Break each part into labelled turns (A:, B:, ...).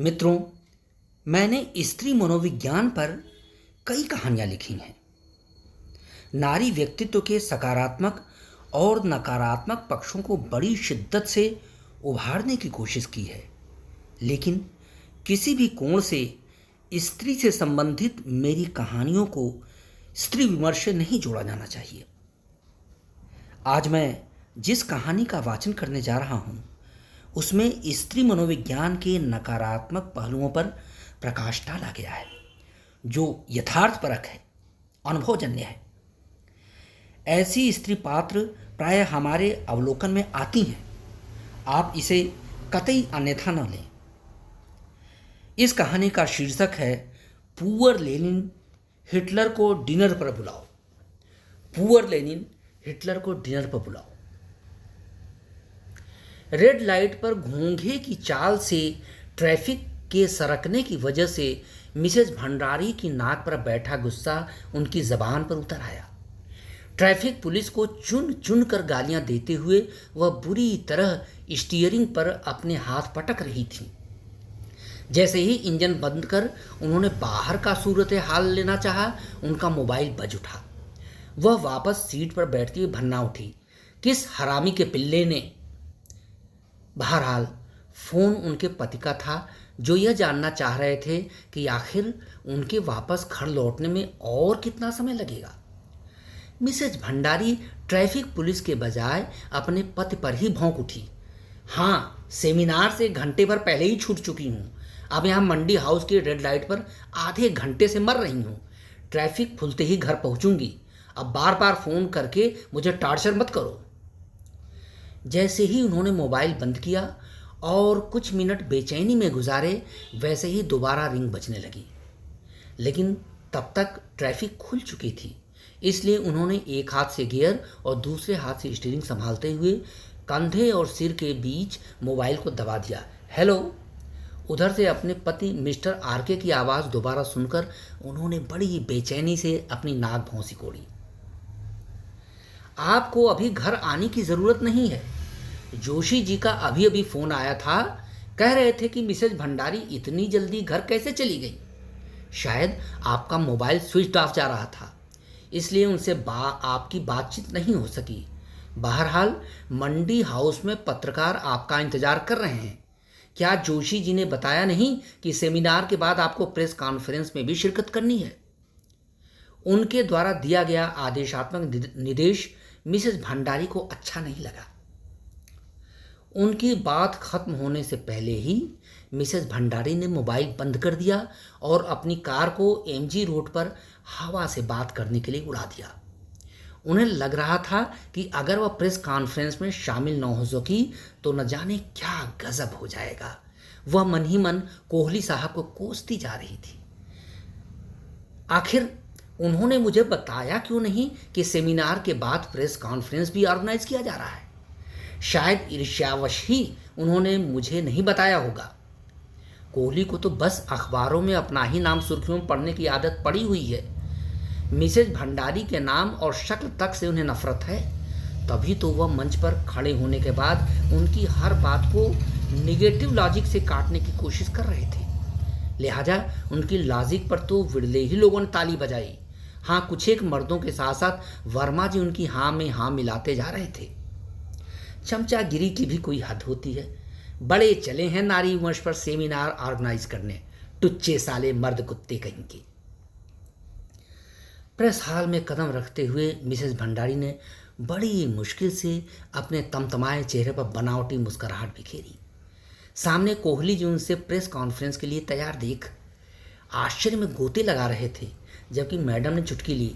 A: मित्रों, मैंने स्त्री मनोविज्ञान पर कई कहानियां लिखी हैं। नारी व्यक्तित्व के सकारात्मक और नकारात्मक पक्षों को बड़ी शिद्दत से उभारने की कोशिश की है, लेकिन किसी भी कोण से स्त्री से संबंधित मेरी कहानियों को स्त्री विमर्श से नहीं जोड़ा जाना चाहिए। आज मैं जिस कहानी का वाचन करने जा रहा हूं, उसमें स्त्री मनोविज्ञान के नकारात्मक पहलुओं पर प्रकाश डाला गया है, जो यथार्थपरक है, अनुभवजन्य है। ऐसी स्त्री पात्र प्रायः हमारे अवलोकन में आती हैं। आप इसे कतई अन्यथा न लें। इस कहानी का शीर्षक है पुअर लेनिन, हिटलर को डिनर पर बुलाओ। पुअर लेनिन, हिटलर को डिनर पर बुलाओ। रेड लाइट पर घोंघे की चाल से ट्रैफिक के सरकने की वजह से मिसेज भंडारी की नाक पर बैठा गुस्सा उनकी जबान पर उतर आया। ट्रैफिक पुलिस को चुन चुन कर गालियां देते हुए वह बुरी तरह स्टीयरिंग पर अपने हाथ पटक रही थी। जैसे ही इंजन बंद कर उन्होंने बाहर का सूरत हाल लेना चाहा, उनका मोबाइल बज उठा। वह वापस सीट पर बैठती हुई भन्ना उठी, किस हरामी के पिल्ले ने। बहरहाल फोन उनके पति का था, जो यह जानना चाह रहे थे कि आखिर उनके वापस घर लौटने में और कितना समय लगेगा। मिसेज भंडारी ट्रैफिक पुलिस के बजाय अपने पति पर ही भौंक उठी। हाँ, सेमिनार से घंटे भर पहले ही छूट चुकी हूँ। अब यहाँ मंडी हाउस की रेड लाइट पर आधे घंटे से मर रही हूँ। ट्रैफिक खुलते ही घर पहुँचूंगी। अब बार बार फोन करके मुझे टार्चर मत करो। जैसे ही उन्होंने मोबाइल बंद किया और कुछ मिनट बेचैनी में गुजारे, वैसे ही दोबारा रिंग बजने लगी। लेकिन तब तक ट्रैफिक खुल चुकी थी, इसलिए उन्होंने एक हाथ से गियर और दूसरे हाथ से स्टीयरिंग संभालते हुए कंधे और सिर के बीच मोबाइल को दबा दिया। हेलो। उधर से अपने पति मिस्टर आरके की आवाज़ दोबारा सुनकर उन्होंने बड़ी बेचैनी से अपनी नाक भौं सिकोड़ी। आपको अभी घर आने की ज़रूरत नहीं है। जोशी जी का अभी अभी फ़ोन आया था। कह रहे थे कि मिसेज भंडारी इतनी जल्दी घर कैसे चली गई। शायद आपका मोबाइल स्विच ऑफ जा रहा था, इसलिए उनसे आपकी बातचीत नहीं हो सकी। बहरहाल मंडी हाउस में पत्रकार आपका इंतज़ार कर रहे हैं। क्या जोशी जी ने बताया नहीं कि सेमिनार के बाद आपको प्रेस कॉन्फ्रेंस में भी शिरकत करनी है? उनके द्वारा दिया गया आदेशात्मक निर्देश मिसेज भंडारी को अच्छा नहीं लगा। उनकी बात खत्म होने से पहले ही मिसेज भंडारी ने मोबाइल बंद कर दिया और अपनी कार को एमजी रोड पर हवा से बात करने के लिए उड़ा दिया। उन्हें लग रहा था कि अगर वह प्रेस कॉन्फ्रेंस में शामिल न हो सकी तो न जाने क्या गजब हो जाएगा। वह मन ही मन कोहली साहब को कोसती जा रही थी। आखिर उन्होंने मुझे बताया क्यों नहीं कि सेमिनार के बाद प्रेस कॉन्फ्रेंस भी ऑर्गेनाइज किया जा रहा है? शायद ईर्ष्यावश ही उन्होंने मुझे नहीं बताया होगा। कोहली को तो बस अखबारों में अपना ही नाम सुर्खियों में पढ़ने की आदत पड़ी हुई है। मिसेज भंडारी के नाम और शक्ल तक से उन्हें नफरत है। तभी तो वह मंच पर खड़े होने के बाद उनकी हर बात को निगेटिव लॉजिक से काटने की कोशिश कर रहे थे। लिहाजा उनकी लॉजिक पर तो विरले ही लोगों ने ताली बजाई। हाँ, कुछ एक मर्दों के साथ साथ वर्मा जी उनकी हाँ में हाँ मिलाते जा रहे थे। चमचागिरी की भी कोई हद होती है। बड़े चले हैं नारी वंश पर सेमिनार ऑर्गेनाइज करने, टुच्चे साले मर्द कुत्ते कहीं के। प्रेस हॉल में कदम रखते हुए मिसेज भंडारी ने बड़ी मुश्किल से अपने तमतमाए चेहरे पर बनावटी मुस्कुराहट बिखेरी। सामने कोहली जी उनसे प्रेस कॉन्फ्रेंस के लिए तैयार देख आश्चर्य में गोते लगा रहे थे, जबकि मैडम ने चुटकी ली।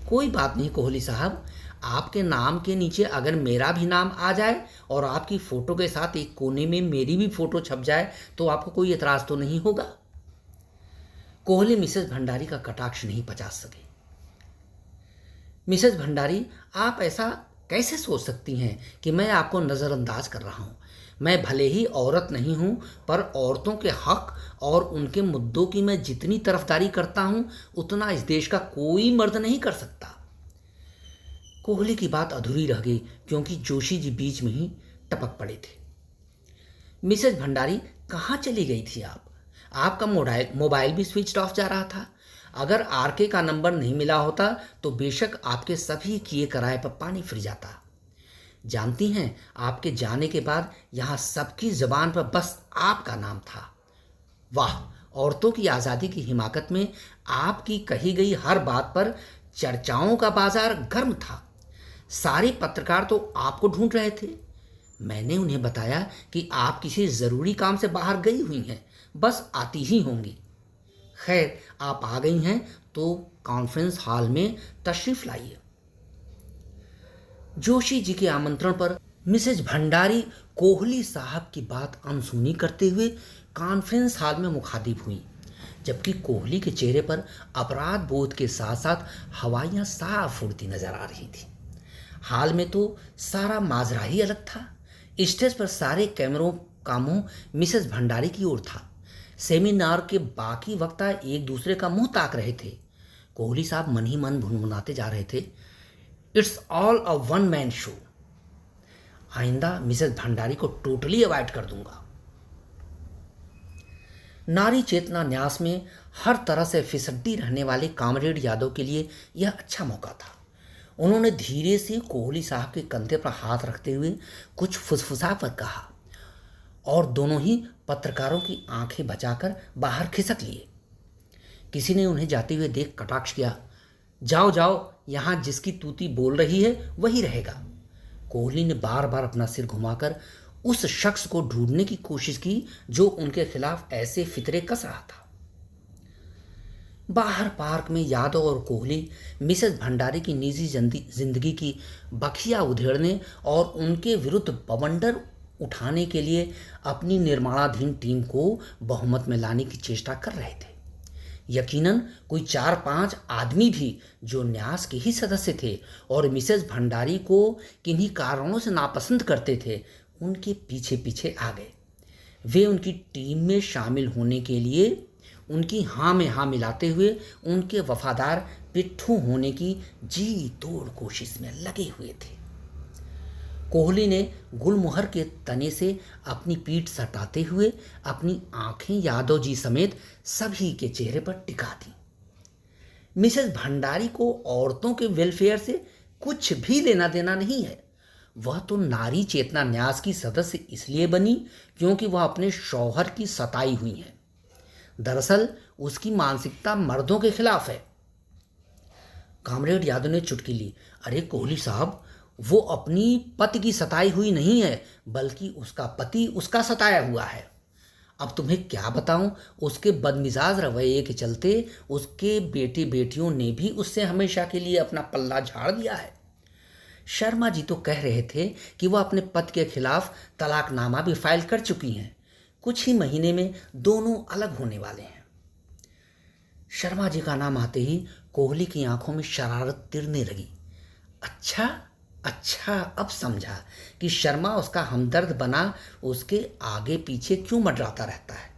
A: कोई बात नहीं कोहली साहब, आपके नाम के नीचे अगर मेरा भी नाम आ जाए और आपकी फ़ोटो के साथ एक कोने में मेरी भी फ़ोटो छप जाए तो आपको कोई एतराज़ तो नहीं होगा? कोहली मिसेज भंडारी का कटाक्ष नहीं पचा सके। मिसेज भंडारी, आप ऐसा कैसे सोच सकती हैं कि मैं आपको नज़रअंदाज कर रहा हूँ? मैं भले ही औरत नहीं हूँ, पर औरतों के हक और उनके मुद्दों की मैं जितनी तरफदारी करता हूँ उतना इस देश का कोई मर्द नहीं कर सकता। कोहली की बात अधूरी रह गई क्योंकि जोशी जी बीच में ही टपक पड़े थे। मिसेज भंडारी, कहाँ चली गई थी आप? आपका मोबाइल भी स्विच ऑफ जा रहा था। अगर आरके का नंबर नहीं मिला होता तो बेशक आपके सभी किए कराए पर पानी फिर जाता। जानती हैं, आपके जाने के बाद यहाँ सबकी जुबान पर बस आपका नाम था। वाह, औरतों की आज़ादी की हिमाकत में आपकी कही गई हर बात पर चर्चाओं का बाजार गर्म था। सारे पत्रकार तो आपको ढूंढ रहे थे। मैंने उन्हें बताया कि आप किसी ज़रूरी काम से बाहर गई हुई हैं, बस आती ही होंगी। खैर, आप आ गई हैं तो कॉन्फ्रेंस हॉल में तशरीफ़ लाइए। जोशी जी के आमंत्रण पर मिसेज भंडारी कोहली साहब की बात अनसुनी करते हुए कॉन्फ्रेंस हॉल में मुखातिब हुई, जबकि कोहली के चेहरे पर अपराध बोध के साथ साथ हवाइयाँ साफ उड़ती नजर आ रही थी। हाल में तो सारा माजरा ही अलग था। स्टेज पर सारे कैमरों का मुंह मिसेस भंडारी की ओर था। सेमिनार के बाकी वक्ता एक दूसरे का मुंह ताक रहे थे। कोहली साहब मन ही मन भुनभुनाते जा रहे थे, it's all a one man show. आइंदा मिसेस भंडारी को टोटली अवॉइड कर दूंगा। नारी चेतना न्यास में हर तरह से फिसड्डी रहने वाले कामरेड यादव के लिए यह अच्छा मौका था। उन्होंने धीरे से कोहली साहब के कंधे पर हाथ रखते हुए कुछ फुसफुसा कर कहा और दोनों ही पत्रकारों की आंखें बचाकर बाहर खिसक लिए। किसी ने उन्हें जाते हुए देख कटाक्ष किया, जाओ जाओ, यहाँ जिसकी तूती बोल रही है वही रहेगा। कोहली ने बार बार अपना सिर घुमाकर उस शख्स को ढूंढने की कोशिश की जो उनके खिलाफ ऐसे फितरे कस रहा था। बाहर पार्क में यादव और कोहली मिसेस भंडारी की निजी जिंदगी की बखिया उधेड़ने और उनके विरुद्ध बवंडर उठाने के लिए अपनी निर्माणाधीन टीम को बहुमत में लाने की चेष्टा कर रहे थे। यकीनन कोई 4-5 आदमी भी जो न्यास के ही सदस्य थे और मिसेस भंडारी को किन्हीं कारणों से नापसंद करते थे, उनके पीछे पीछे आ गए। वे उनकी टीम में शामिल होने के लिए उनकी हाँ में हाँ मिलाते हुए उनके वफादार पिट्ठू होने की जी तोड़ कोशिश में लगे हुए थे। कोहली ने गुलमोहर के तने से अपनी पीठ सटाते हुए अपनी आंखें यादव जी समेत सभी के चेहरे पर टिका दी। मिसेस भंडारी को औरतों के वेलफेयर से कुछ भी लेना देना नहीं है। वह तो नारी चेतना न्यास की सदस्य इसलिए बनी क्योंकि वह अपने शौहर की सताई हुई है। दरअसल उसकी मानसिकता मर्दों के खिलाफ है। कामरेड यादव ने चुटकी ली, अरे कोहली साहब, वो अपनी पति की सताई हुई नहीं है, बल्कि उसका पति उसका सताया हुआ है। अब तुम्हें क्या बताऊं, उसके बदमिजाज रवैये के चलते उसके बेटे बेटियों ने भी उससे हमेशा के लिए अपना पल्ला झाड़ दिया है। शर्मा जी तो कह रहे थे कि वह अपने पति के खिलाफ तलाकनामा भी फाइल कर चुकी हैं। कुछ ही महीने में दोनों अलग होने वाले हैं। शर्मा जी का नाम आते ही कोहली की आंखों में शरारत तिरने लगी। अच्छा, अब समझा कि शर्मा उसका हमदर्द बना उसके आगे पीछे क्यों मंडराता रहता है,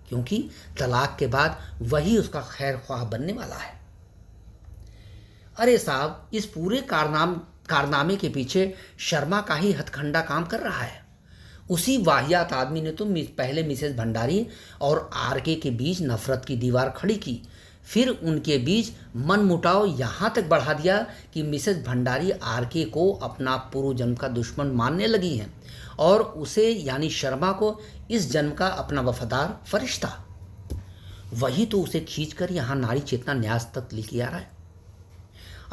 A: क्योंकि तलाक के बाद वही उसका खैर ख्वाह बनने वाला है। अरे साहब, इस पूरे कारनामे के पीछे शर्मा का ही हथकंडा काम कर रहा है। उसी वाहियात आदमी ने तो पहले मिसेस भंडारी और आरके के बीच नफरत की दीवार खड़ी की, फिर उनके बीच मनमुटाव यहाँ तक बढ़ा दिया कि मिसेस भंडारी आरके को अपना पूर्व जन्म का दुश्मन मानने लगी हैं और उसे यानी शर्मा को इस जन्म का अपना वफादार फरिश्ता। वही तो उसे खींचकर यहाँ नारी चेतना न्यास तक लेके आ रहा है।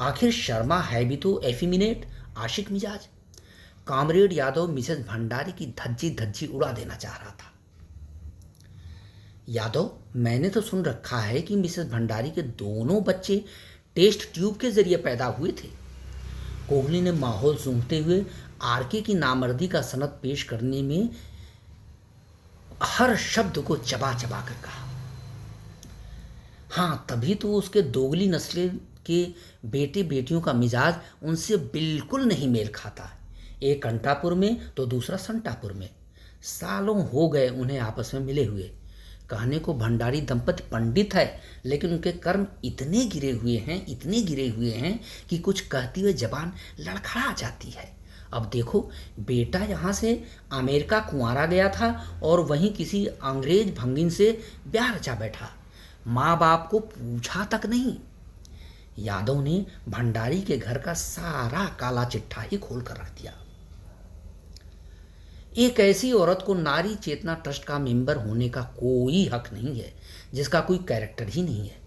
A: आखिर शर्मा है भी तो एफिमिनेट, आशिक मिजाज। कामरेड यादव मिसेस भंडारी की धज्जी धज्जी उड़ा देना चाह रहा था। यादव, मैंने तो सुन रखा है कि मिसेस भंडारी के दोनों बच्चे टेस्ट ट्यूब के जरिए पैदा हुए थे। कोहली ने माहौल सूंघते हुए आरके की नामर्दी का सनद पेश करने में हर शब्द को चबा चबा कर कहा। हाँ, तभी तो उसके दोगली नस्ल के बेटे बेटियों का मिजाज उनसे बिल्कुल नहीं मेल खाता। एक अंटापुर में तो दूसरा संटापुर में। सालों हो गए उन्हें आपस में मिले हुए। कहने को भंडारी दंपति पंडित है, लेकिन उनके कर्म इतने गिरे हुए हैं कि कुछ कहती हुए जबान लड़खड़ा जाती है। अब देखो, बेटा यहाँ से अमेरिका कुंवारा गया था और वहीं किसी अंग्रेज भंगिन से ब्याह रचा बैठा, माँ बाप को पूछा तक नहीं। यादव ने भंडारी के घर का सारा काला चिट्ठा ही खोल कर रख दिया। एक ऐसी औरत को नारी चेतना ट्रस्ट का मेंबर होने का कोई हक नहीं है जिसका कोई कैरेक्टर ही नहीं है।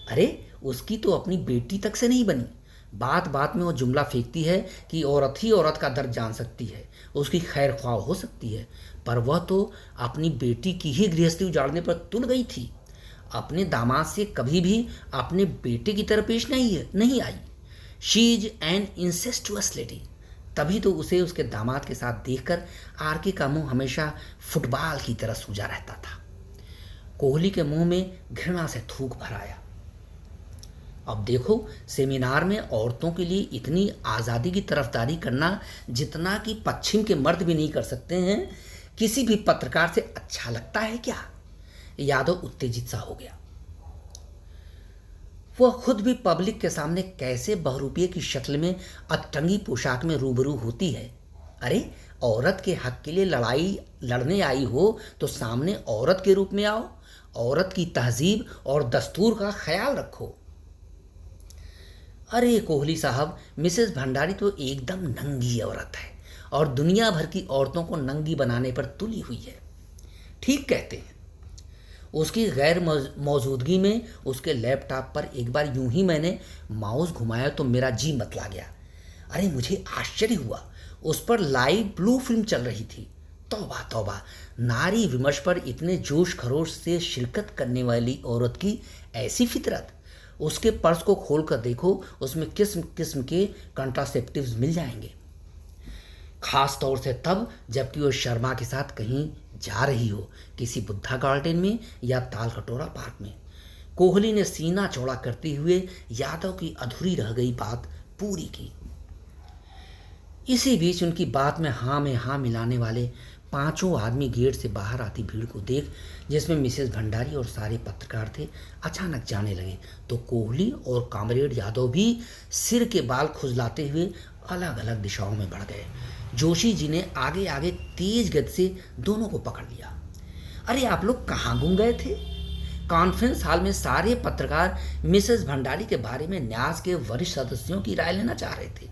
A: अरे, उसकी तो अपनी बेटी तक से नहीं बनी। बात बात में वो जुमला फेंकती है कि औरत ही औरत का दर्द जान सकती है, उसकी खैर ख्वाह हो सकती है, पर वह तो अपनी बेटी की ही गृहस्थी उजाड़ने पर तुल गई थी। अपने दामाद से कभी भी अपने बेटे की तरह पेश नहीं आई। She is an incestuous lady. तभी तो उसे उसके दामाद के साथ देखकर आरके का मुंह हमेशा फुटबॉल की तरह सूजा रहता था। कोहली के मुंह में घृणा से थूक भर आया। अब देखो, सेमिनार में औरतों के लिए इतनी आज़ादी की तरफदारी करना जितना कि पश्चिम के मर्द भी नहीं कर सकते हैं, किसी भी पत्रकार से अच्छा लगता है क्या? यादव उत्तेजित सा हो गया। वह खुद भी पब्लिक के सामने कैसे बहरूपिये की शक्ल में अतरंगी पोशाक में रूबरू होती है। अरे, औरत के हक के लिए लड़ाई लड़ने आई हो तो सामने औरत के रूप में आओ, औरत की तहजीब और दस्तूर का ख्याल रखो। अरे कोहली साहब, मिसेस भंडारी तो एकदम नंगी औरत है और दुनिया भर की औरतों को नंगी बनाने पर तुली हुई है। ठीक कहते हैं। उसकी गैर मौजूदगी में उसके लैपटॉप पर एक बार यूं ही मैंने माउस घुमाया तो मेरा जी मतला गया। अरे, मुझे आश्चर्य हुआ, उस पर लाइव ब्लू फिल्म चल रही थी। तौबा तौबा, नारी विमर्श पर इतने जोश खरोश से शिरकत करने वाली औरत की ऐसी फितरत। उसके पर्स को खोल कर देखो, उसमें किस्म किस्म के कंट्रासेप्टिव्स मिल जाएंगे, खास तौर से तब जबकि वो शर्मा के साथ कहीं जा रही हो, किसी बुद्धा गार्डन में या ताल कटोरा पार्क में। कोहली ने सीना चौड़ा करते हुए यादव की अधूरी रह गई बात पूरी की। इसी बीच उनकी बात में हाँ मिलाने वाले पांचों आदमी गेट से बाहर आती भीड़ को देख, जिसमें मिसेस भंडारी और सारे पत्रकार थे, अचानक जाने लगे तो कोहली और कामरेड यादव भी सिर के बाल खुजलाते हुए अलग अलग दिशाओं में बढ़ गए। जोशी जी ने आगे आगे तेज गति से दोनों को पकड़ लिया। अरे, आप लोग कहाँ गुम गए थे? कॉन्फ्रेंस हॉल में सारे पत्रकार मिसेस भंडारी के बारे में न्यास के वरिष्ठ सदस्यों की राय लेना चाह रहे थे।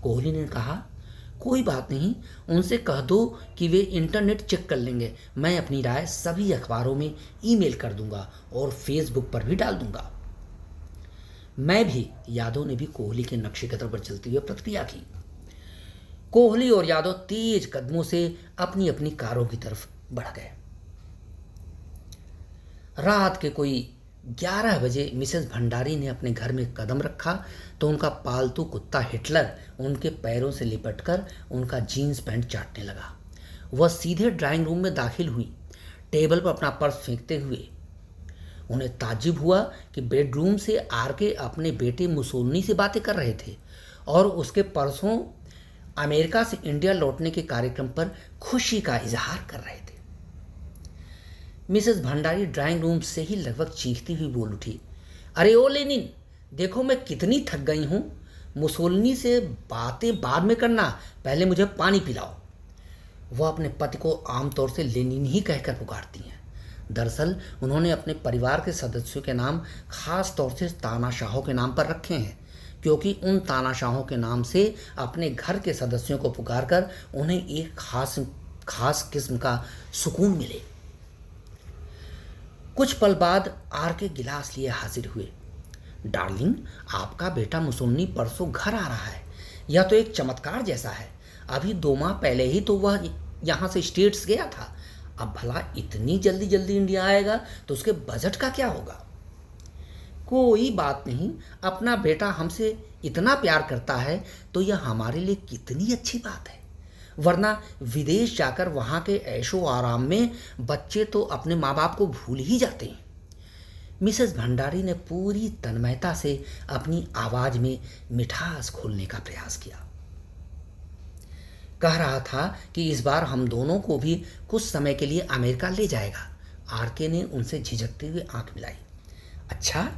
A: कोहली ने कहा, कोई बात नहीं, उनसे कह दो कि वे इंटरनेट चेक कर लेंगे। मैं अपनी राय सभी अखबारों में ईमेल कर दूंगा और फेसबुक पर भी डाल दूंगा। मैं भी। यादव ने भी कोहली के नक्शे कदम पर चलते हुए प्रतिक्रिया की। कोहली और यादव तेज कदमों से अपनी अपनी कारों की तरफ बढ़ गए। रात के कोई 11 बजे मिसेस भंडारी ने अपने घर में कदम रखा तो उनका पालतू कुत्ता हिटलर उनके पैरों से लिपटकर उनका जीन्स पैंट चाटने लगा। वह सीधे ड्राइंग रूम में दाखिल हुई, टेबल पर अपना पर्स फेंकते हुए। उन्हें ताज्जुब हुआ कि बेडरूम से आरके अपने बेटे मुसोलिनी से बातें कर रहे थे और उसके परसों अमेरिका से इंडिया लौटने के कार्यक्रम पर खुशी का इजहार कर रहे थे। मिसेस भंडारी ड्राइंग रूम से ही लगभग चीखती हुई बोल उठी, अरे ओ लेनिन, देखो मैं कितनी थक गई हूँ। मुसोलिनी से बातें बाद में करना, पहले मुझे पानी पिलाओ। वह अपने पति को आमतौर से लेनिन ही कहकर पुकारती हैं। दरअसल उन्होंने अपने परिवार के सदस्यों के नाम खास तौर से तानाशाहों के नाम पर रखे हैं, क्योंकि उन तानाशाहों के नाम से अपने घर के सदस्यों को पुकारकर उन्हें एक खास किस्म का सुकून मिले। कुछ पल बाद आरके गिलास लिए हाजिर हुए। डार्लिंग, आपका बेटा मुसोलिनी परसों घर आ रहा है। यह तो एक चमत्कार जैसा है। अभी 2 माह पहले ही तो वह यहाँ से स्टेट्स गया था। अब भला इतनी जल्दी जल्दी इंडिया आएगा तो उसके बजट का क्या होगा? कोई बात नहीं, अपना बेटा हमसे इतना प्यार करता है तो यह हमारे लिए कितनी अच्छी बात है। वरना विदेश जाकर वहाँ के ऐशो आराम में बच्चे तो अपने माँ बाप को भूल ही जाते हैं। मिसेस भंडारी ने पूरी तन्मयता से अपनी आवाज में मिठास खोलने का प्रयास किया। कह रहा था कि इस बार हम दोनों को भी कुछ समय के लिए अमेरिका ले जाएगा। आरके ने उनसे झिझकते हुए आंख मिलाई। अच्छा,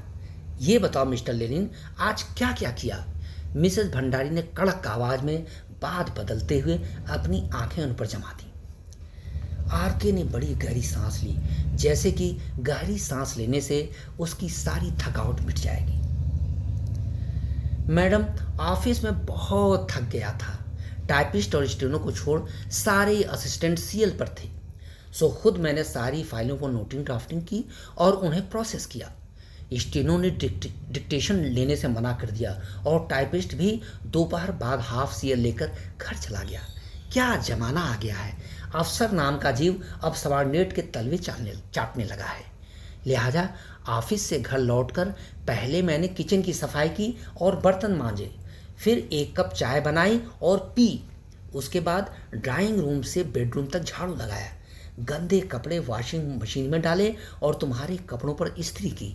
A: ये बताओ मिस्टर लेनिन, आज क्या क्या किया? मिसेस भंडारी ने कड़क आवाज में बात बदलते हुए अपनी आंखें उन पर जमा दी। आरके ने बड़ी गहरी सांस ली, जैसे कि गहरी सांस लेने से उसकी सारी थकावट मिट जाएगी। मैडम, ऑफिस में बहुत थक गया था। टाइपिस्ट और स्टेनो को छोड़ सारे असिस्टेंट सीएल पर थे, सो खुद मैंने सारी फाइलों को नोटिंग ड्राफ्टिंग की और उन्हें प्रोसेस किया। स्टेनो ने डिक्टेशन लेने से मना कर दिया और टाइपिस्ट भी दोपहर बाद हाफ सीएल लेकर घर चला गया। क्या जमाना आ गया है। अफसर नाम का जीव अब सबॉर्डिनेट के तलवे चाटने लगा है। लिहाजा ऑफिस से घर लौटकर पहले मैंने किचन की सफाई की और बर्तन मांजे, फिर एक कप चाय बनाई और पी। उसके बाद ड्राइंग रूम से बेडरूम तक झाड़ू लगाया, गंदे कपड़े वॉशिंग मशीन में डाले और तुम्हारे कपड़ों पर इस्त्री की।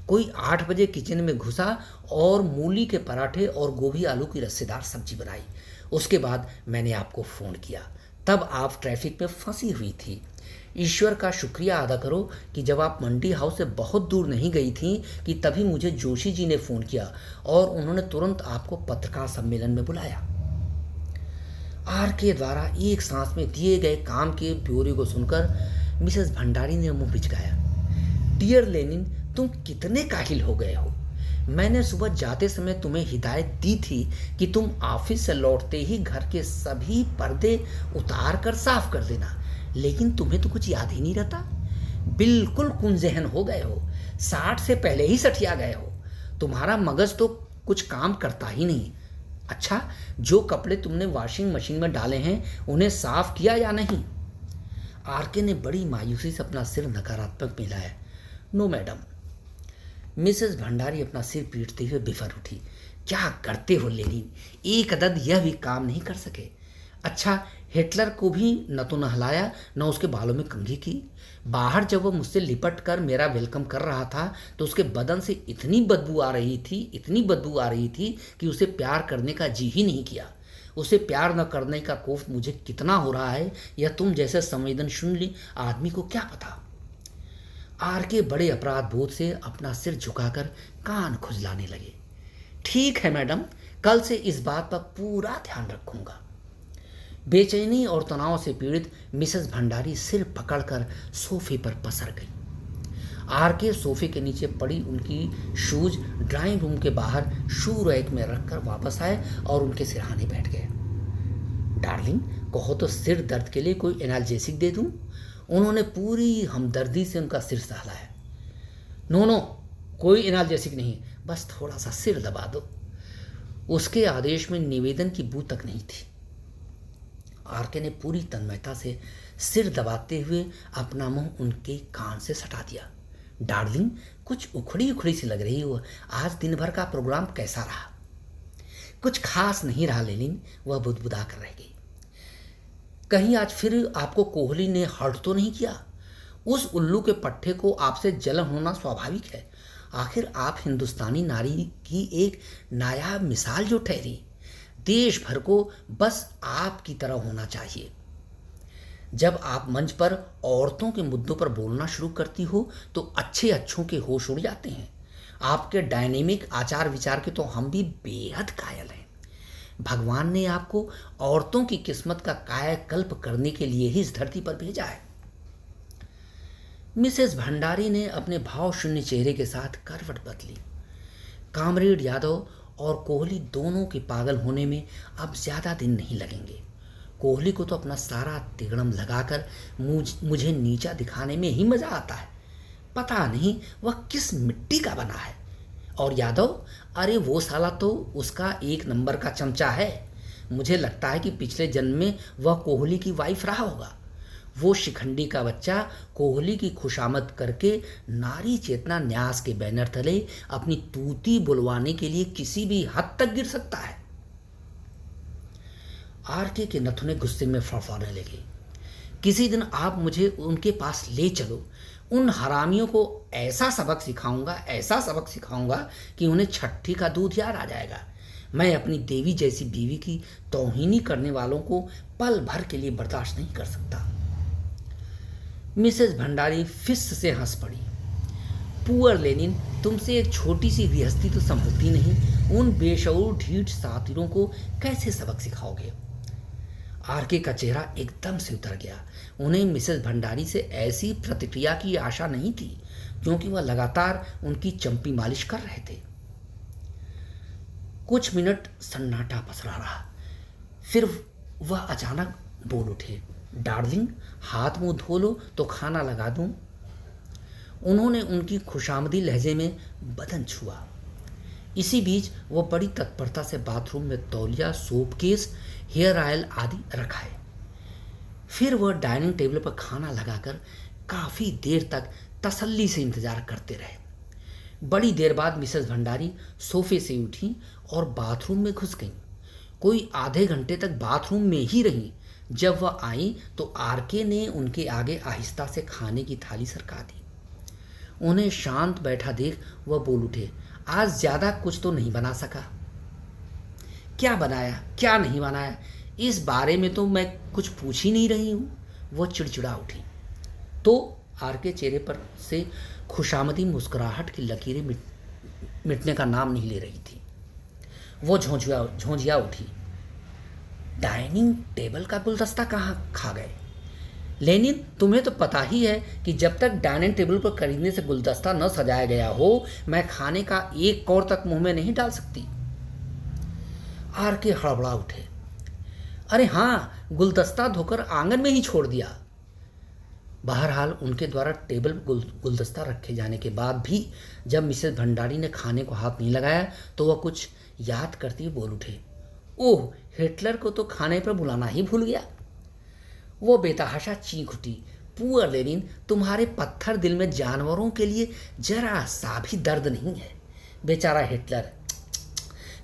A: कोई 8 बजे किचन में घुसा और मूली के पराठे और गोभी आलू की रस्सेदार सब्जी बनाई। उसके बाद मैंने आपको फ़ोन किया, तब आप ट्रैफिक में फंसी हुई थी। ईश्वर का शुक्रिया अदा करो कि जब आप मंडी हाउस से बहुत दूर नहीं गई थी कि तभी मुझे जोशी जी ने फ़ोन किया और उन्होंने तुरंत आपको पत्रकार सम्मेलन में बुलाया। आर के द्वारा एक सांस में दिए गए काम के ब्यौरे को सुनकर मिसेस भंडारी ने मुंह बिचकाया। डियर लेनिन, तुम कितने काहिल हो गए हो। मैंने सुबह जाते समय तुम्हें हिदायत दी थी कि तुम ऑफिस से लौटते ही घर के सभी पर्दे उतार कर साफ कर देना, लेकिन तुम्हें तो कुछ याद ही नहीं रहता। बिल्कुल कुंजहन हो गए हो, 60 से पहले ही सठिया गए हो। तुम्हारा मगज तो कुछ काम करता ही नहीं। अच्छा, जो कपड़े तुमने वॉशिंग मशीन में डाले हैं उन्हें साफ किया या नहीं? आरके ने बड़ी मायूसी से अपना सिर नकारात्मक मिलाया। No madam. मिसेस भंडारी अपना सिर पीटते हुए बिफर उठी। क्या करते हो लेनिन, एक अदद यह भी काम नहीं कर सके। अच्छा, हिटलर को भी न तो नहलाया न उसके बालों में कंघी की। बाहर जब वो मुझसे लिपट कर मेरा वेलकम कर रहा था तो उसके बदन से इतनी बदबू आ रही थी कि उसे प्यार करने का जी ही नहीं किया। उसे प्यार न करने का खौफ मुझे कितना हो रहा है यह तुम जैसे संवेदनशील आदमी को क्या पता। आर के बड़े अपराध बोध से अपना सिर झुकाकर कान खुजलाने लगे। ठीक है मैडम, कल से इस बात पर पूरा ध्यान रखूंगा। बेचैनी और तनाव से पीड़ित मिसेस भंडारी सिर पकड़कर सोफे पर पसर गई। आर के सोफे के नीचे पड़ी उनकी शूज ड्राइंग रूम के बाहर शू रैक में रखकर वापस आए और उनके सिरहाने बैठ गए। डार्लिंग, कहो तो सिर दर्द के लिए कोई एनाल्जेसिक दे दूं? उन्होंने पूरी हमदर्दी से उनका सिर सहलाया। नो, कोई एनाल्जेसिक नहीं, बस थोड़ा सा सिर दबा दो। उसके आदेश में निवेदन की बू तक नहीं थी। आरके ने पूरी तन्मयता से सिर दबाते हुए अपना मुंह उनके कान से सटा दिया। डार्लिंग, कुछ उखड़ी उखड़ी सी लग रही हो। आज दिन भर का प्रोग्राम कैसा रहा? कुछ खास नहीं रहा लेनिन, वह बुदबुदा कर रह गई। कहीं आज फिर आपको कोहली ने हर्ट तो नहीं किया? उस उल्लू के पट्टे को आपसे जलन होना स्वाभाविक है। आखिर आप हिंदुस्तानी नारी की एक नायाब मिसाल जो ठहरी। देश भर को बस आपकी तरह होना चाहिए। जब आप मंच पर औरतों के मुद्दों पर बोलना शुरू करती हो तो अच्छों के होश उड़ जाते हैं। आपके डायनेमिक आचार विचार के तो हम भी बेहद कायल हैं। भगवान ने आपको औरतों की किस्मत का कायाकल्प करने के लिए ही इस धरती पर भेजा है। मिसेस भंडारी ने अपने भाव शून्य चेहरे के साथ करवट बदली। कामरेड यादव और कोहली दोनों के पागल होने में अब ज्यादा दिन नहीं लगेंगे। कोहली को तो अपना सारा तिगड़म लगाकर मुझे नीचा दिखाने में ही मजा आता है। पता नहीं वह किस मिट्टी का बना है। और यादव, अरे वो साला तो उसका एक नंबर का चमचा है। मुझे लगता है कि पिछले जन्म में वह कोहली की वाइफ रहा होगा। वो शिखंडी का बच्चा कोहली की खुशामद करके नारी चेतना न्यास के बैनर तले अपनी तूती बुलवाने के लिए किसी भी हद तक गिर सकता है। आरके के नथुने गुस्से में फड़फड़ाने लगे। किसी दिन आप मुझे उनके पास ले चलो। उन हरामियों को ऐसा सबक सिखाऊंगा कि उन्हें छठी का दूध याद आ जाएगा। मैं अपनी देवी जैसी बीवी की तौहीनी करने वालों को पल भर के लिए बर्दाश्त नहीं कर सकता। मिसेस भंडारी फिस से हंस पड़ी। पुअर लेनिन, तुमसे एक छोटी सी गृहस्थी तो संभलती नहीं, उन बेशऊर ढीठ साथियों को कैसे सबक सिखाओगे? आरके का चेहरा एकदम से उतर गया। उन्हें मिसेस भंडारी से ऐसी प्रतिक्रिया की आशा नहीं थी, क्योंकि वह लगातार उनकी चंपी मालिश कर रहे थे। कुछ मिनट सन्नाटा पसरा रहा, फिर वह अचानक बोल उठे, डार्लिंग, हाथ मुंह धो लो तो खाना लगा दूं। उन्होंने उनकी खुशामदी लहजे में बदन छुआ। इसी बीच वह बड़ी तत्परता से बाथरूम में तौलिया, सोप केस, हेयर ऑयल आदि रखाए। फिर वह डाइनिंग टेबल पर खाना लगाकर काफ़ी देर तक तसल्ली से इंतजार करते रहे। बड़ी देर बाद मिसेस भंडारी सोफे से उठी और बाथरूम में घुस गईं। कोई आधे घंटे तक बाथरूम में ही रहीं। जब वह आई तो आरके ने उनके आगे आहिस्ता से खाने की थाली सरका दी। उन्हें शांत बैठा देख वह बोल उठे, आज ज़्यादा कुछ तो नहीं बना सका। क्या बनाया, क्या नहीं बनाया, इस बारे में तो मैं कुछ पूछ ही नहीं रही हूँ। वह चिड़चिड़ा उठी तो आरके चेहरे पर से खुशामदी मुस्कुराहट की लकीरें मिटने का नाम नहीं ले रही थी। वो झोंझिया उठी, डाइनिंग टेबल का गुलदस्ता कहाँ खा गए? लेनिन, तुम्हें तो पता ही है कि जब तक डाइनिंग टेबल पर खरीदने से गुलदस्ता न सजाया गया हो, मैं खाने का एक कौर तक मुंह में नहीं डाल सकती। आरके हड़बड़ा उठे, अरे हाँ, गुलदस्ता धोकर आंगन में ही छोड़ दिया। बहरहाल उनके द्वारा टेबल पर गुलदस्ता रखे जाने के बाद भी जब मिसेस भंडारी ने खाने को हाथ नहीं लगाया तो वह कुछ याद करती हुए बोल उठे, ओह, हिटलर को तो खाने पर बुलाना ही भूल गया। वो बेतहाशा चीख उठी, पुअर लेनिन, तुम्हारे पत्थर दिल में जानवरों के लिए जरा सा भी दर्द नहीं है। बेचारा हिटलर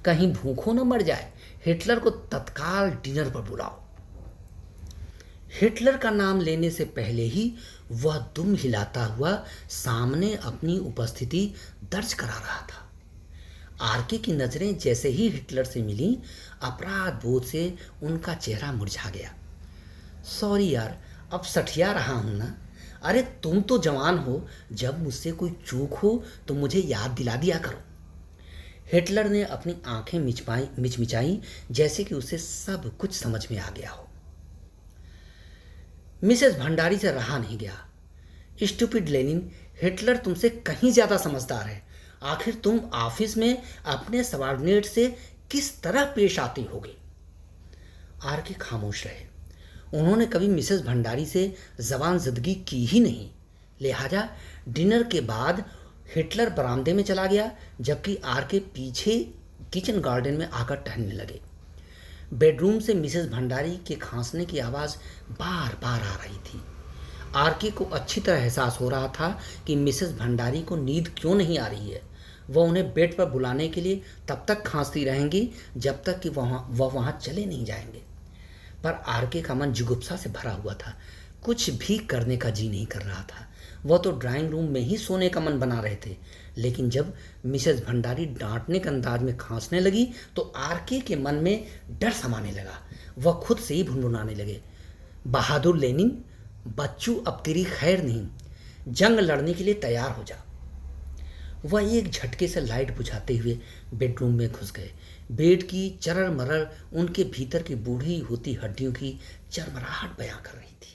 A: कहीं भूखों न मर जाए। हिटलर को तत्काल डिनर पर बुलाओ। हिटलर का नाम लेने से पहले ही वह दुम हिलाता हुआ सामने अपनी उपस्थिति दर्ज करा रहा था। आरके की नज़रें जैसे ही हिटलर से मिली, अपराध बोध से उनका चेहरा मुरझा गया। सॉरी यार, अब सठिया रहा हूं ना। अरे तुम तो जवान हो, जब मुझसे कोई चूक हो तो मुझे याद दिला दिया करो। हिटलर ने अपनी आंखें मिचमिचाई जैसे कि उसे सब कुछ समझ में आ गया हो। मिसेस भंडारी से रहा नहीं गया। स्टूपिड लेनिन, हिटलर तुमसे कहीं ज़्यादा समझदार है। आखिर तुम ऑफिस में अपने सबॉर्डिनेट से किस तरह पेश आती होगी? आरके खामोश रहे। उन्होंने कभी मिसेस भंडारी से जबान ज़दगी की ही नहीं। लिहाजा डिनर के बाद हिटलर बरामदे में चला गया, जबकि आरके पीछे किचन गार्डन में आकर टहलने लगे। बेडरूम से मिसेस भंडारी के खांसने की आवाज़ बार बार आ रही थी। आरके को अच्छी तरह एहसास हो रहा था कि मिसेस भंडारी को नींद क्यों नहीं आ रही है। वह उन्हें बेड पर बुलाने के लिए तब तक खांसती रहेंगी जब तक कि वह वहाँ चले नहीं जाएंगे। पर आरके का मन जुगुप्सा से भरा हुआ था। कुछ भी करने का जी नहीं कर रहा था। वह तो ड्राइंग रूम में ही सोने का मन बना रहे थे, लेकिन जब मिसेस भंडारी डांटने के अंदाज में खांसने लगी तो आरके के मन में डर समाने लगा। वह खुद से ही भुनभुनाने लगे, बहादुर लेनिन, बच्चू अब तेरी खैर नहीं, जंग लड़ने के लिए तैयार हो जा। वह एक झटके से लाइट बुझाते हुए बेडरूम में घुस गए। बेड की चरर मरर उनके भीतर की बूढ़ी होती हड्डियों की चरमराहट बयां कर रही थी।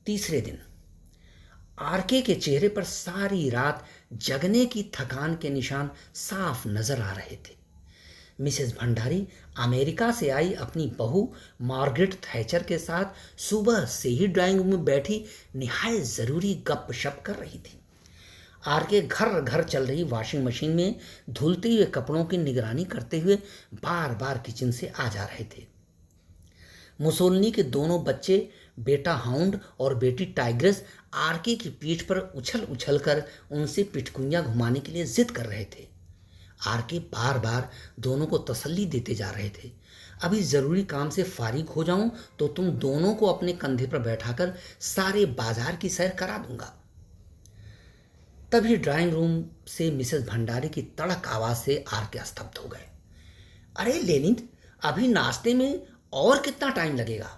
A: तीसरे दिन आरके के चेहरे पर सारी रात जगने की थकान के निशान साफ नजर आ रहे थे। मिसेस भंडारी अमेरिका से आई अपनी बहू मार्गरेट थैचर के साथ सुबह से ही ड्राइंग रूम में बैठी निहायत ज़रूरी गपशप कर रही थी। आरके घर घर चल रही वॉशिंग मशीन में धुलते हुए कपड़ों की निगरानी करते हुए बार बार किचन से आ जा रहे थे। मुसोलिनी के दोनों बच्चे, बेटा हाउंड और बेटी टाइग्रेस, आरके की पीठ पर उछल उछल कर उनसे पिटकुनियाँ घुमाने के लिए जिद कर रहे थे। आरके बार बार दोनों को तसल्ली देते जा रहे थे, अभी ज़रूरी काम से फारिग हो जाऊं तो तुम दोनों को अपने कंधे पर बैठाकर सारे बाजार की सैर करा दूंगा। तभी ड्राइंग रूम से मिसेस भंडारी की तड़क आवाज़ से आरके स्तब्ध हो गए। अरे लेनिन, अभी नाश्ते में और कितना टाइम लगेगा?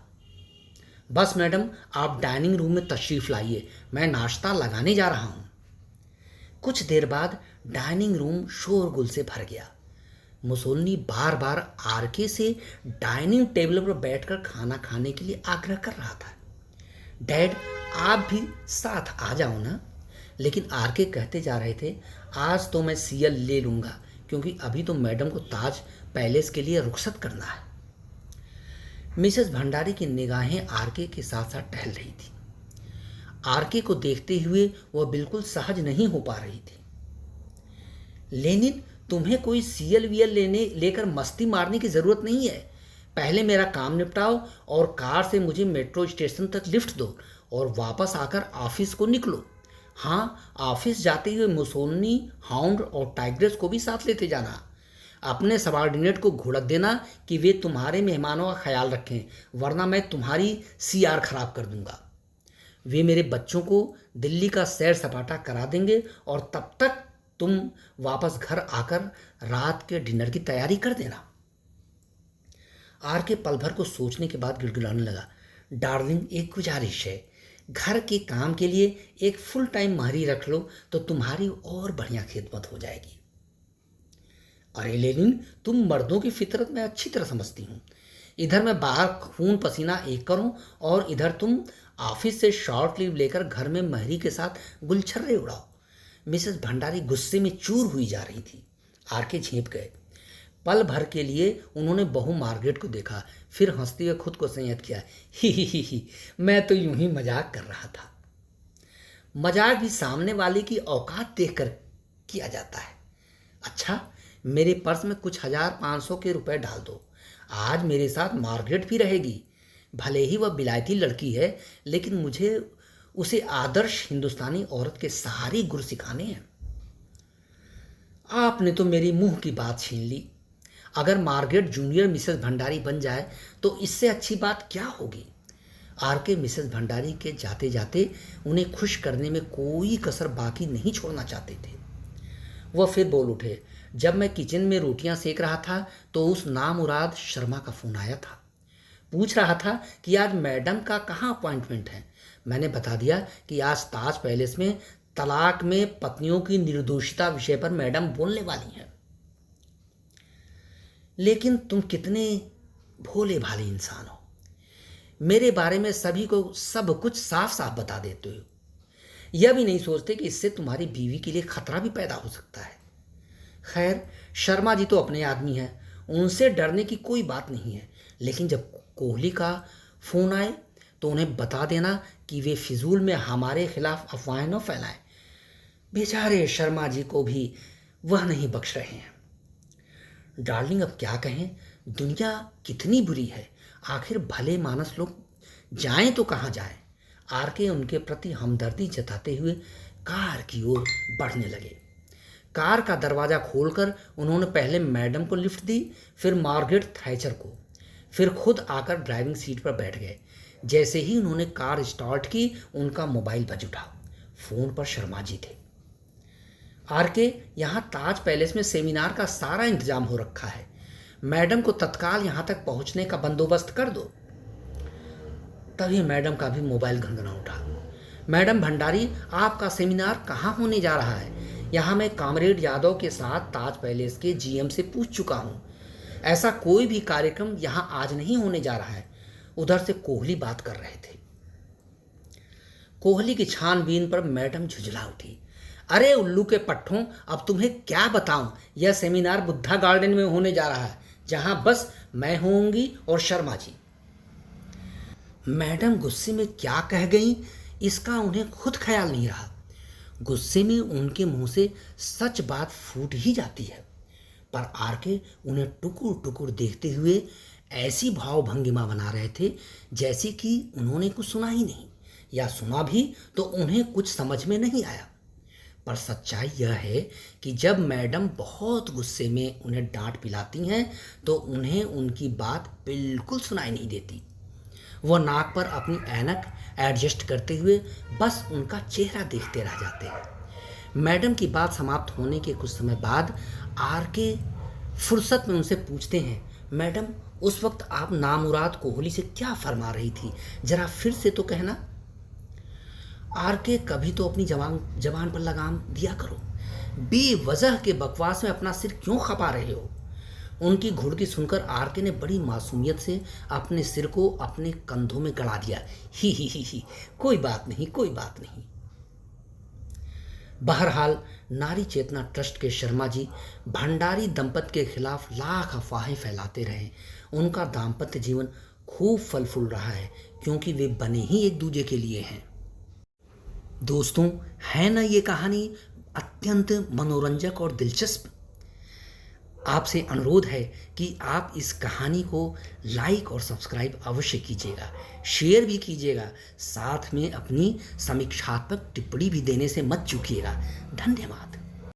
A: बस मैडम, आप डाइनिंग रूम में तशरीफ़ लाइए, मैं नाश्ता लगाने जा रहा हूँ। कुछ देर बाद डाइनिंग रूम शोरगुल से भर गया। मुसोलिनी बार बार आरके से डाइनिंग टेबल पर बैठकर खाना खाने के लिए आग्रह कर रहा था। डैड, आप भी साथ आ जाओ ना। लेकिन आरके कहते जा रहे थे, आज तो मैं सीएल ले लूँगा, क्योंकि अभी तो मैडम को ताज पैलेस के लिए रुखसत करना है। मिसेस भंडारी की निगाहें आरके के साथ साथ टहल रही थी। आरके को देखते हुए वह बिल्कुल सहज नहीं हो पा रही थी। लेनिन, तुम्हें कोई सीएल वीएल लेकर मस्ती मारने की ज़रूरत नहीं है। पहले मेरा काम निपटाओ और कार से मुझे मेट्रो स्टेशन तक लिफ्ट दो और वापस आकर ऑफिस को निकलो। हाँ, ऑफिस जाते हुए मुसोलिनी, हाउंड और टाइग्रेस को भी साथ लेते जाना। अपने सबॉर्डिनेट को घुड़क देना कि वे तुम्हारे मेहमानों का ख्याल रखें, वरना मैं तुम्हारी सीआर खराब कर दूंगा। वे मेरे बच्चों को दिल्ली का सैर सपाटा करा देंगे और तब तक तुम वापस घर आकर रात के डिनर की तैयारी कर देना। आर के पल भर को सोचने के बाद गिड़गिड़ाने लगा, डार्लिंग, एक गुजारिश है, घर के काम के लिए एक फुल टाइम माहरी रख लो तो तुम्हारी और बढ़िया खिदमत हो जाएगी। अरे लेनिन, तुम मर्दों की फितरत में अच्छी तरह समझती हूँ। इधर मैं बाहर खून पसीना एक करूं और इधर तुम ऑफिस से शॉर्ट लीव लेकर घर में महरी के साथ गुलछर्रे उड़ाओ। मिसेस भंडारी गुस्से में चूर हुई जा रही थी। आरके झेंप गए। पल भर के लिए उन्होंने बहू मार्गरेट को देखा, फिर हंसते हुए खुद को संयत किया, ही, मैं तो यूं ही मजाक कर रहा था। मजाक भी सामने वाले की औकात देखकर किया जाता है। अच्छा, मेरे पर्स में कुछ 1500 के रुपए डाल दो। आज मेरे साथ मार्गरेट भी रहेगी। भले ही वह बिलायती लड़की है, लेकिन मुझे उसे आदर्श हिंदुस्तानी औरत के सारे गुर सिखाने हैं। आपने तो मेरी मुंह की बात छीन ली। अगर मार्गरेट जूनियर मिसेस भंडारी बन जाए तो इससे अच्छी बात क्या होगी। आरके मिसेस भंडारी के जाते जाते उन्हें खुश करने में कोई कसर बाकी नहीं छोड़ना चाहते थे। वह फिर बोल उठे, जब मैं किचन में रोटियां सेक रहा था तो उस नामुराद शर्मा का फोन आया था। पूछ रहा था कि आज मैडम का कहाँ अपॉइंटमेंट है। मैंने बता दिया कि आज ताज पैलेस में तलाक में पत्नियों की निर्दोषिता विषय पर मैडम बोलने वाली हैं। लेकिन तुम कितने भोले भाले इंसान हो, मेरे बारे में सभी को सब कुछ साफ साफ बता देते हो। यह भी नहीं सोचते कि इससे तुम्हारी बीवी के लिए खतरा भी पैदा हो सकता है। खैर, शर्मा जी तो अपने आदमी हैं, उनसे डरने की कोई बात नहीं है। लेकिन जब कोहली का फ़ोन आए तो उन्हें बता देना कि वे फिजूल में हमारे खिलाफ अफवाहें न फैलाएं। बेचारे शर्मा जी को भी वह नहीं बख्श रहे हैं। डार्लिंग, अब क्या कहें, दुनिया कितनी बुरी है। आखिर भले मानस लोग जाएं तो कहाँ जाएं। आरके उनके प्रति हमदर्दी जताते हुए कार की ओर बढ़ने लगे। कार का दरवाज़ा खोलकर उन्होंने पहले मैडम को लिफ्ट दी, फिर मार्गरेट थैचर को, फिर खुद आकर ड्राइविंग सीट पर बैठ गए। जैसे ही उन्होंने कार स्टार्ट की, उनका मोबाइल बज उठा। फ़ोन पर शर्मा जी थे। आरके, यहाँ ताज पैलेस में सेमिनार का सारा इंतजाम हो रखा है, मैडम को तत्काल यहाँ तक पहुँचने का बंदोबस्त कर दो। तभी मैडम का भी मोबाइल घनघना उठा। मैडम भंडारी, आपका सेमिनार कहाँ होने जा रहा है? यहाँ मैं कामरेड यादव के साथ ताज पैलेस के जीएम से पूछ चुका हूँ। ऐसा कोई भी कार्यक्रम यहाँ आज नहीं होने जा रहा है। उधर से कोहली बात कर रहे थे। कोहली की छानबीन पर मैडम झुंझला उठी। अरे उल्लू के पट्ठों, अब तुम्हें क्या बताऊं, यह सेमिनार बुद्धा गार्डन में होने जा रहा है, जहां बस मैं होंगी और शर्मा जी। मैडम गुस्से में क्या कह गई, इसका उन्हें खुद ख्याल नहीं रहा। गुस्से में उनके मुंह से सच बात फूट ही जाती है। पर आरके उन्हें टुकुर टुकुर देखते हुए ऐसी भाव भंगिमा बना रहे थे जैसे कि उन्होंने कुछ सुना ही नहीं, या सुना भी तो उन्हें कुछ समझ में नहीं आया। पर सच्चाई यह है कि जब मैडम बहुत गुस्से में उन्हें डांट पिलाती हैं तो उन्हें उनकी बात बिल्कुल सुनाई नहीं देती। वह नाक पर अपनी ऐनक एडजस्ट करते हुए बस उनका चेहरा देखते रह जाते हैं। मैडम की बात समाप्त होने के कुछ समय बाद आर के फुर्सत में उनसे पूछते हैं, मैडम उस वक्त आप नामुराद कोहली से क्या फरमा रही थी, जरा फिर से तो कहना। आर के, कभी तो अपनी जबान जबान पर लगाम दिया करो। बेवजह के बकवास में अपना सिर क्यों खपा रहे हो? उनकी घुड़की सुनकर आर के ने बड़ी मासूमियत से अपने सिर को अपने कंधों में गड़ा दिया। ही, कोई बात नहीं, कोई बात नहीं। बहरहाल नारी चेतना ट्रस्ट के शर्मा जी भंडारी दंपत के खिलाफ लाख अफवाहें फैलाते रहे। उनका दाम्पत्य जीवन खूब फल फूल रहा है, क्योंकि वे बने ही एक दूजे के लिए हैं। दोस्तों, है ना ये कहानी अत्यंत मनोरंजक और दिलचस्प? आपसे अनुरोध है कि आप इस कहानी को लाइक और सब्सक्राइब अवश्य कीजिएगा, शेयर भी कीजिएगा, साथ में अपनी समीक्षात्मक टिप्पणी भी देने से मत चूकिएगा। धन्यवाद।